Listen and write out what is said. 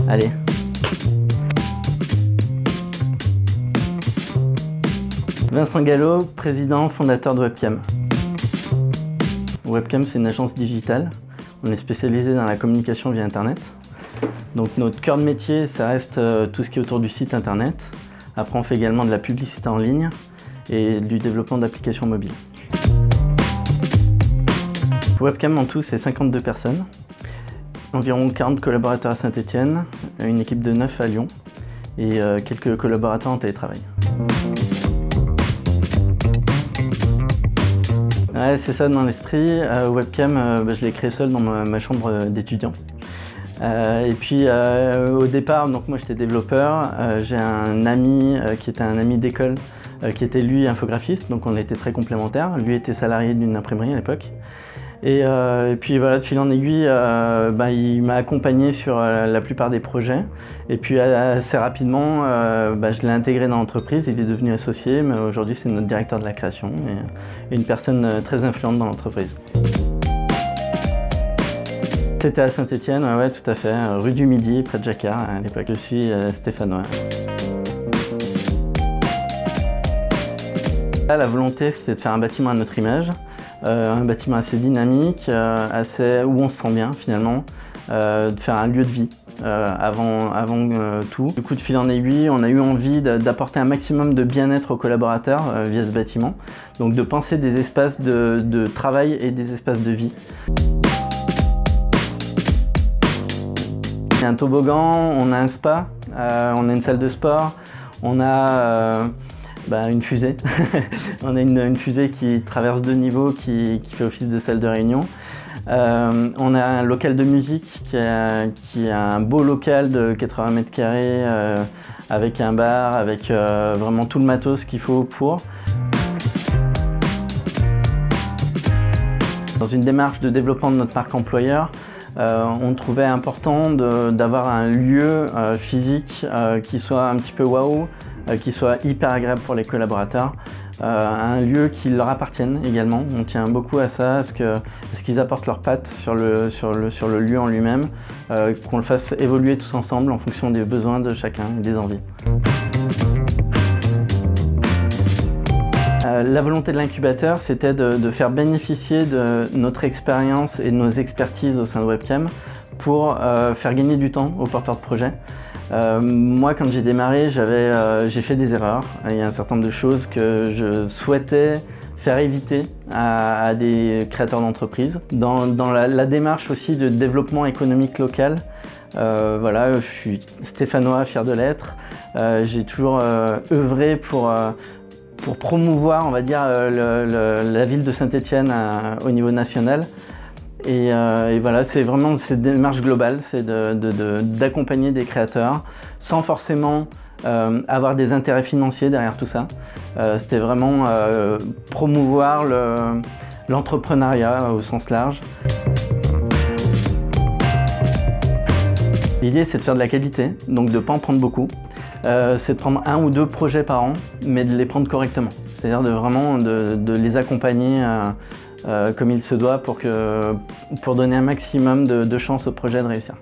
Allez. Vincent Gallo, président fondateur de Webcam. Webcam, c'est une agence digitale. On est spécialisé dans la communication via Internet. Donc notre cœur de métier, ça reste tout ce qui est autour du site Internet. Après, on fait également de la publicité en ligne et du développement d'applications mobiles. Webcam, en tout, c'est 52 personnes. Environ 40 collaborateurs à Saint-Étienne, une équipe de 9 à Lyon et quelques collaborateurs en télétravail. Ouais, c'est ça dans l'esprit. Webcam, je l'ai créé seul dans ma chambre d'étudiant. Et puis au départ, donc moi j'étais développeur, j'ai un ami qui était un ami d'école qui était lui infographiste, donc on était très complémentaires. Lui était salarié d'une imprimerie à l'époque. Et puis voilà, de fil en aiguille, il m'a accompagné sur la plupart des projets. Et puis assez rapidement, je l'ai intégré dans l'entreprise, il est devenu associé, mais aujourd'hui c'est notre directeur de la création et une personne très influente dans l'entreprise. C'était à Saint-Étienne, ouais, tout à fait, rue du Midi, près de Jacquard à l'époque. Je suis stéphanois. Là, la volonté, c'était de faire un bâtiment à notre image. Un bâtiment assez dynamique, où on se sent bien finalement, de faire un lieu de vie avant tout. Du coup, de fil en aiguille, on a eu envie d'apporter un maximum de bien-être aux collaborateurs via ce bâtiment. Donc de penser des espaces de travail et des espaces de vie. Il y a un toboggan, on a un spa, on a une salle de sport, on a une fusée. On a une fusée qui traverse 2 niveaux, qui fait office de salle de réunion. On a un local de musique qui est un beau local de 80 mètres carrés avec un bar, avec vraiment tout le matos qu'il faut pour. Dans une démarche de développement de notre marque employeur, on trouvait important d'avoir un lieu physique qui soit un petit peu waouh, qui soit hyper agréable pour les collaborateurs, un lieu qui leur appartienne également. On tient beaucoup à ça, à ce qu'ils apportent leurs pattes sur le lieu en lui-même, qu'on le fasse évoluer tous ensemble en fonction des besoins de chacun et des envies. La volonté de l'incubateur, c'était de faire bénéficier de notre expérience et de nos expertises au sein de Webcam pour faire gagner du temps aux porteurs de projets. Moi, quand j'ai démarré, j'ai fait des erreurs. Il y a un certain nombre de choses que je souhaitais faire éviter à des créateurs d'entreprises. Dans la démarche aussi de développement économique local, voilà, je suis stéphanois, fier de l'être. J'ai toujours œuvré pour promouvoir, on va dire, la ville de Saint-Étienne au niveau national. Et voilà, c'est vraiment cette démarche globale, c'est d'accompagner des créateurs sans forcément avoir des intérêts financiers derrière tout ça. C'était vraiment promouvoir l'entrepreneuriat au sens large. L'idée, c'est de faire de la qualité, donc de ne pas en prendre beaucoup. C'est de prendre 1 ou 2 projets par an, mais de les prendre correctement. C'est-à-dire de les accompagner comme il se doit pour donner un maximum de chances au projet de réussir.